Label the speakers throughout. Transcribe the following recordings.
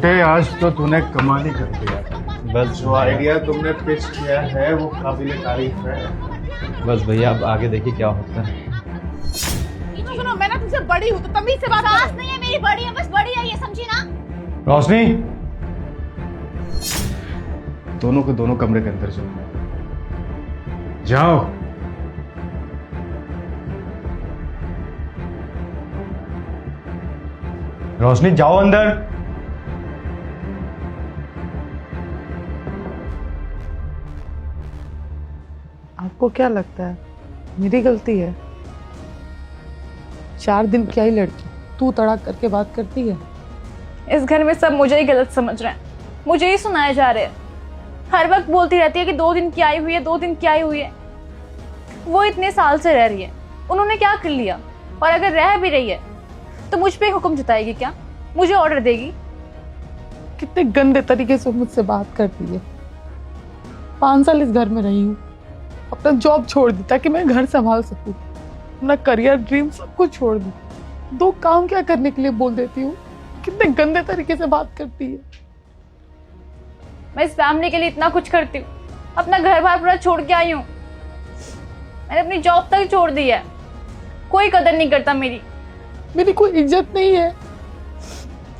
Speaker 1: छोटे, आज तो तूने कमाल ही कर दिया।
Speaker 2: बस
Speaker 1: जो आइडिया तुमने पिच किया है वो काबिल तारीफ है।
Speaker 2: बस भैया, अब आगे देखिए क्या होता है।
Speaker 3: सुनो, मैं ना तुमसे बड़ी हूँ तो तमीज से बात करो। सास नहीं है मेरी, बड़ी है, बस बड़ी है, ये समझी ना।
Speaker 1: रोशनी, दोनों के दोनों कमरे के अंदर जाओ। रोशनी जाओ अंदर।
Speaker 4: आपको क्या लगता है मेरी गलती है? 4 दिन क्या ही लड़की तू तड़ाक करके बात करती है।
Speaker 5: इस घर में सब मुझे ही गलत समझ रहे हैं, मुझे ही सुनाए जा रहे हैं। हर वक्त बोलती रहती है कि 2 दिन की आई हुई है, 2 दिन की आई हुई है। वो इतने साल से रह रही है, उन्होंने क्या कर लिया? और अगर रह भी रही है तो मुझ पे हुक्म जताएगी क्या? मुझे ऑर्डर देगी?
Speaker 4: कितने गंदे तरीके से मुझसे बात करती है। 5 साल इस घर में रही हूँ, अपना जॉब छोड़ दी ताकि मैं घर संभाल सकूं, अपना करियर ड्रीम सब कुछ छोड़ दी। 2 काम क्या करने के लिए बोल देती हूँ। कितने गंदे तरीके से बात करती है।
Speaker 5: मैं इस फैमिली के लिए इतना कुछ करती हूँ, अपना घर बार पूरा छोड़ के आई हूँ। मैंने अपनी जॉब तक छोड़ दी है, कोई कदर नहीं करता मेरी
Speaker 4: कोई इज्जत नहीं है।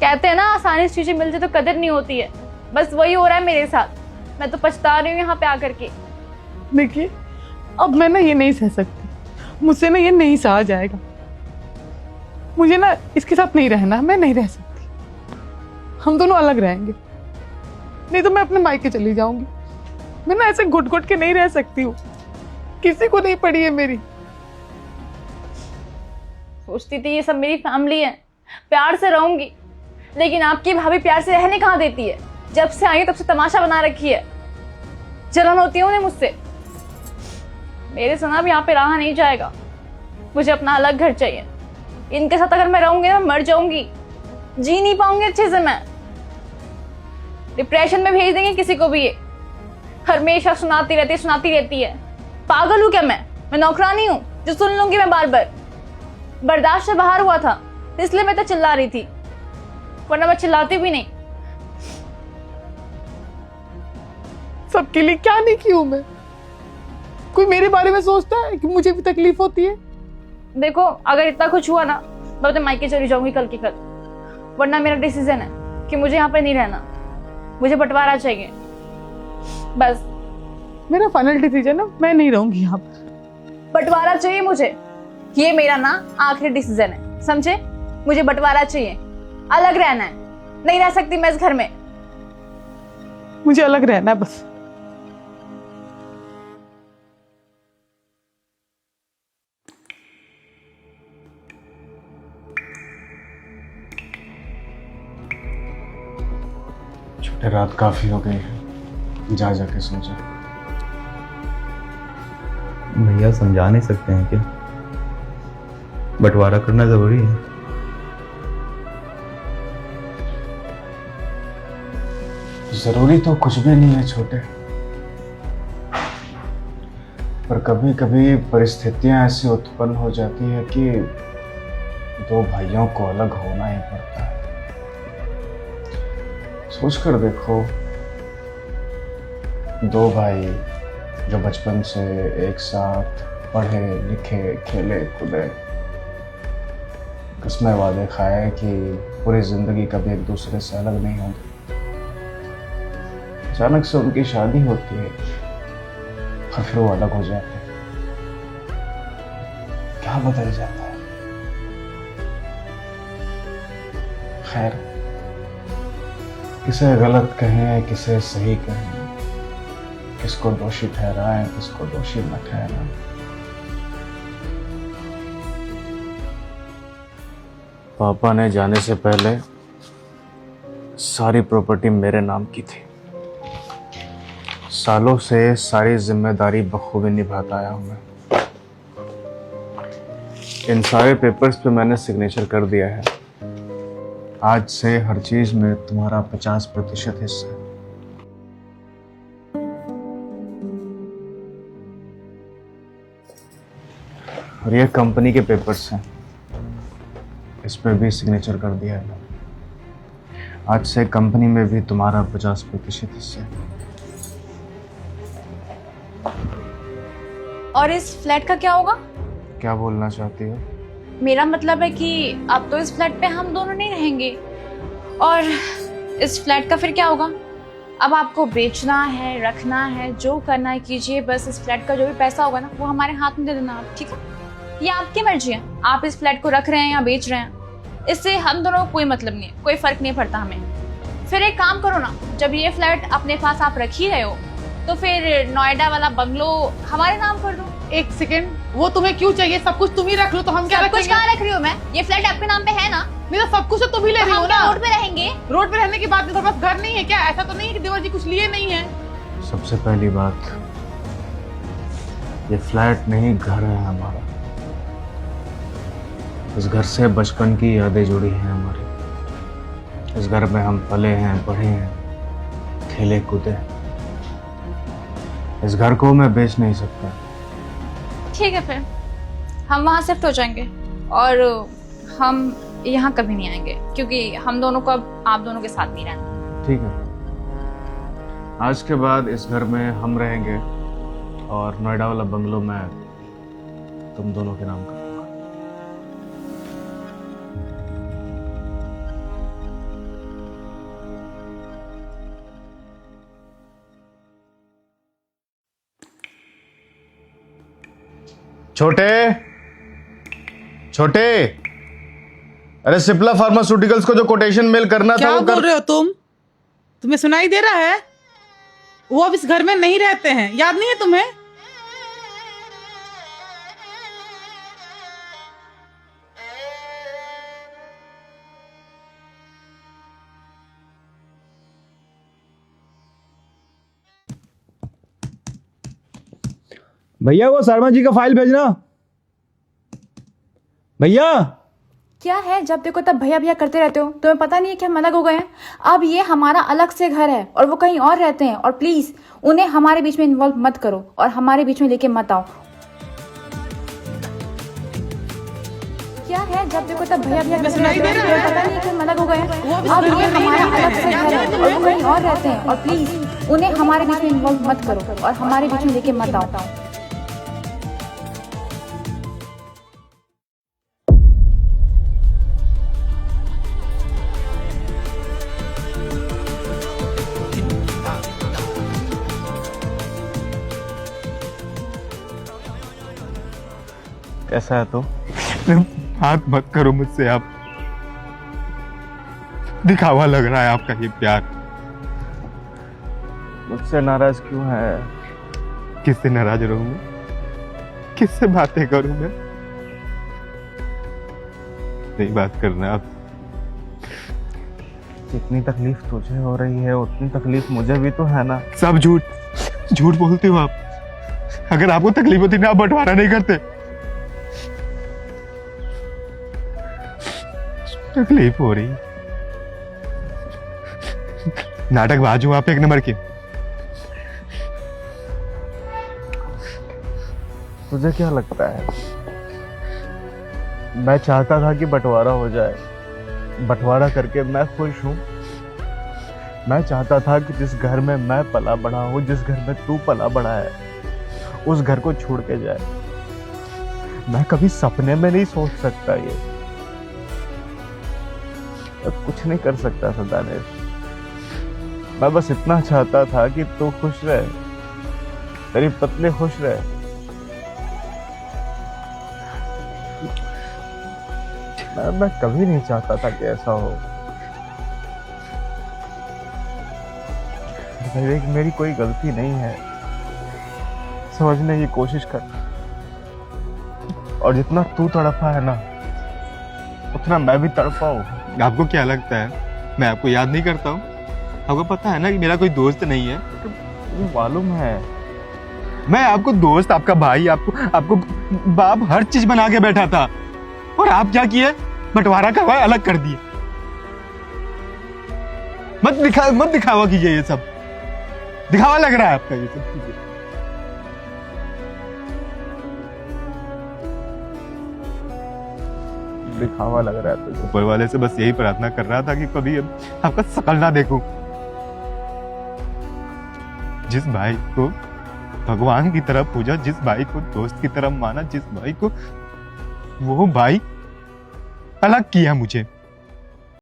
Speaker 5: कहते हैं ना, आसानी से चीजें मिल जाए तो कदर नहीं होती है। बस वही हो रहा है मेरे साथ। मैं तो पछता रही हूँ यहाँ पे आकर के।
Speaker 4: देखिए, अब मैं ना ये नहीं सह सकती, मुझसे ना ये नहीं सहा जाएगा। मुझे ना इसके साथ नहीं रहना, मैं नहीं रह सकती। हम दोनों अलग रहेंगे, नहीं तो मैं अपने मायके चली जाऊंगी। मैं ना ऐसे घुट घुट के नहीं रह सकती हूँ, किसी को नहीं पड़ी है मेरी।
Speaker 5: सोचती थी ये सब मेरी फैमिली है, प्यार से रहूंगी, लेकिन आपकी भाभी प्यार से रहने कहाँ देती है। जब से आई है तब से तमाशा बना रखी है। जलन होती है उन्हें मुझसे। मेरे से अब यहाँ पे रहा नहीं जाएगा, मुझे अपना अलग घर चाहिए। इनके साथ अगर मैं रहूंगी ना, मर जाऊंगी, जी नहीं पाऊंगी अच्छे से। मैं डिप्रेशन में भेज देंगे किसी को भी। ये हमेशा सुनाती रहती है। पागल हूँ क्या मैं नौकरानी हूँ जो सुन लूंगी मैं बार बार? बर्दाश्त से बाहर हुआ था इसलिए मैं तो चिल्ला रही थी, वरना मैं चिल्लाती भी नहीं।
Speaker 4: सबके लिए क्या नहीं की हूं मैं? कोई मेरे बारे में सोचता है कि मुझे भी तकलीफ होती है?
Speaker 5: देखो, अगर इतना कुछ हुआ ना, मैं तो मायके चली जाऊंगी कल की कल। वरना मेरा डिसीजन है कि मुझे यहाँ पे नहीं रहना, मुझे बंटवारा चाहिए बस।
Speaker 4: मेरा फाइनल डिसीजन है, मैं नहीं रहूंगी यहाँ पर।
Speaker 5: बंटवारा चाहिए मुझे, ये मेरा ना आखिरी डिसीजन है, समझे? मुझे बंटवारा चाहिए, अलग रहना है। नहीं रह सकती मैं इस घर में।
Speaker 4: मुझे अलग रहना है बस।
Speaker 1: छोटे, रात काफी हो गई है, जा जाके सो जा।
Speaker 2: भैया समझा नहीं सकते हैं क्या? बंटवारा करना जरूरी है।
Speaker 1: जरूरी तो कुछ भी नहीं है छोटे, पर कभी कभी परिस्थितियां ऐसी उत्पन्न हो जाती है कि 2 भाइयों को अलग होना ही पड़ता है। सोच कर देखो, 2 भाई जो बचपन से एक साथ पढ़े लिखे, खेले कूदे, कसमें वादे खाए कि पूरी जिंदगी कभी एक दूसरे से अलग नहीं होंगे। अचानक से उनकी शादी होती है और फिर वो अलग हो जाते हैं। क्या बदल जाता है? खैर, किसे गलत कहें, किसे सही कहें, किसको दोषी ठहराएं, किसको दोषी न ठहराएं। पापा ने जाने से पहले सारी प्रॉपर्टी मेरे नाम की थी। सालों से सारी जिम्मेदारी बखूबी निभाता आया हूं मैं। इन सारे पेपर्स पे मैंने सिग्नेचर कर दिया है। आज से हर चीज में तुम्हारा 50% हिस्सा है। और ये कंपनी के पेपर्स हैं, इस पे भी सिग्नेचर कर दिया है। आज से कंपनी में भी तुम्हारा 50% हिस्सा है।
Speaker 5: और इस फ्लैट का क्या होगा?
Speaker 1: क्या बोलना चाहती हो?
Speaker 5: मेरा मतलब है कि अब तो इस फ्लैट पे हम दोनों नहीं रहेंगे, और इस फ्लैट का फिर क्या होगा? अब आपको बेचना है, रखना है, जो करना है कीजिए, बस इस फ्लैट का जो भी पैसा होगा ना वो हमारे हाथ में दे देना आप, ठीक है? ये आपकी मर्जी है, आप इस फ्लैट को रख रहे हैं या बेच रहे हैं, इससे हम दोनों को कोई मतलब नहीं है, कोई फर्क नहीं पड़ता हमें। फिर एक काम करो ना, जब ये फ्लैट अपने पास आप रख ही रहे हो तो फिर नोएडा वाला बंगलो हमारे नाम कर दो।
Speaker 4: एक सेकेंड, वो तुम्हें क्यों चाहिए? सब कुछ तुम ही रख लो तो हम क्या
Speaker 5: सब कुछ
Speaker 4: रखेंगे?
Speaker 5: कहाँ रख रही हूँ मैं? ये फ्लैट आपके नाम पे है ना?
Speaker 4: नहीं तो सब कुछ तो तुम ही ले रही हो
Speaker 5: हम
Speaker 4: ना।
Speaker 5: रोड पे रहेंगे।
Speaker 4: रोड पे रहने की बात नहीं, तुम्हारे पास घर नहीं है क्या? ऐसा तो नहीं है कि देवर जी कुछ लिए नहीं है।
Speaker 1: सबसे पहली बात, ये फ्लैट नहीं घर है हमारा। इस घर से बचपन की यादें जुड़ी हैं हमारी। इस घर में हम पले हैं, बढ़े हैं, खेले कूदे। इस घर को मैं बेच नहीं सकता।
Speaker 5: ठीक है, फिर हम वहाँ शिफ्ट हो जाएंगे और हम यहाँ कभी नहीं आएंगे, क्योंकि हम दोनों को अब आप दोनों के साथ नहीं रहना।
Speaker 1: ठीक है, आज के बाद इस घर में हम रहेंगे और नोएडा वाला बंगलो मैं तुम दोनों के नाम कर दूंगा। छोटे छोटे, अरे सिप्ला फार्मास्यूटिकल्स को जो कोटेशन मेल करना था
Speaker 4: क्या
Speaker 1: वो
Speaker 4: बोल रहे हो तुम? तुम्हें सुनाई दे रहा है? वो अब इस घर में नहीं रहते हैं, याद नहीं है तुम्हें?
Speaker 2: भैया वो शर्मा जी का फाइल भेजना। भैया
Speaker 5: क्या है, जब देखो तब भैया भैया करते रहते हो, तुम्हें पता नहीं है कि हम अलग हो गए हैं? अब ये हमारा अलग से घर है और वो कहीं और रहते हैं, और प्लीज उन्हें हमारे बीच में इन्वॉल्व मत करो और हमारे बीच में लेके मत आओ। क्या है, जब देखो तब भैया भैया करते रहते हो, तुम्हें पता नहीं है कि हम अलग हो गए हैं? अब ये हमारा अलग से घर है और वो कहीं और रहते हैं, और प्लीज उन्हें हमारे बीच में इन्वॉल्व मत करो और हमारे बीच में लेके मत आओ।
Speaker 1: कैसा है तो?
Speaker 6: बात मत करो मुझसे, आप दिखावा लग रहा है आपका ये प्यार।
Speaker 1: मुझसे नाराज क्यों है?
Speaker 6: किससे नाराज रहूं मैं? किससे बातें करूं मैं? नहीं बात करना आप।
Speaker 1: जितनी तकलीफ तुझे हो रही है उतनी तकलीफ मुझे भी तो है ना।
Speaker 6: सब झूठ झूठ बोलते हो आप। अगर आपको तकलीफ होती ना आप बंटवारा नहीं करते। तकलीफ हो रही, नाटकबाज हूं आप एक नंबर के।
Speaker 1: तुझे क्या लगता है मैं चाहता था कि बंटवारा हो जाए? बंटवारा करके मैं खुश हूं। मैं चाहता था कि जिस घर में मैं पला बड़ा हूं, जिस घर में तू पला बड़ा है, उस घर को छोड़ के जाए। मैं कभी सपने में नहीं सोच सकता ये। मैं कुछ नहीं कर सकता था दानिश। मैं बस इतना चाहता था कि तू खुश रहे, तेरी पत्नी खुश रहे। मैं कभी नहीं चाहता था कि ऐसा हो। मेरी कोई गलती नहीं है, समझने की कोशिश कर। और जितना तू तड़पा है ना, उतना मैं भी तड़पा हूँ।
Speaker 6: आपको क्या लगता है मैं आपको याद नहीं करता हूँ? आपको पता है ना कि मेरा कोई दोस्त नहीं है।
Speaker 1: मुझे मालूम है।
Speaker 6: मैं आपको दोस्त, आपका भाई, आपको बाप, हर चीज बना के बैठा था, और आप क्या किए? बंटवारा करवाए, अलग कर दिए। मत दिखावा कीजिए, ये सब दिखावा लग रहा है आपका ये सब चीजें।
Speaker 1: दिखावा लग रहा है तुझे।
Speaker 6: ऊपर वाले से बस यही प्रार्थना कर रहा था कि कभी आपका शकल ना देखूं। जिस भाई को भगवान की तरह पूजा, जिस भाई को दोस्त की तरह माना, जिस भाई को, वो भाई अलग किया मुझे।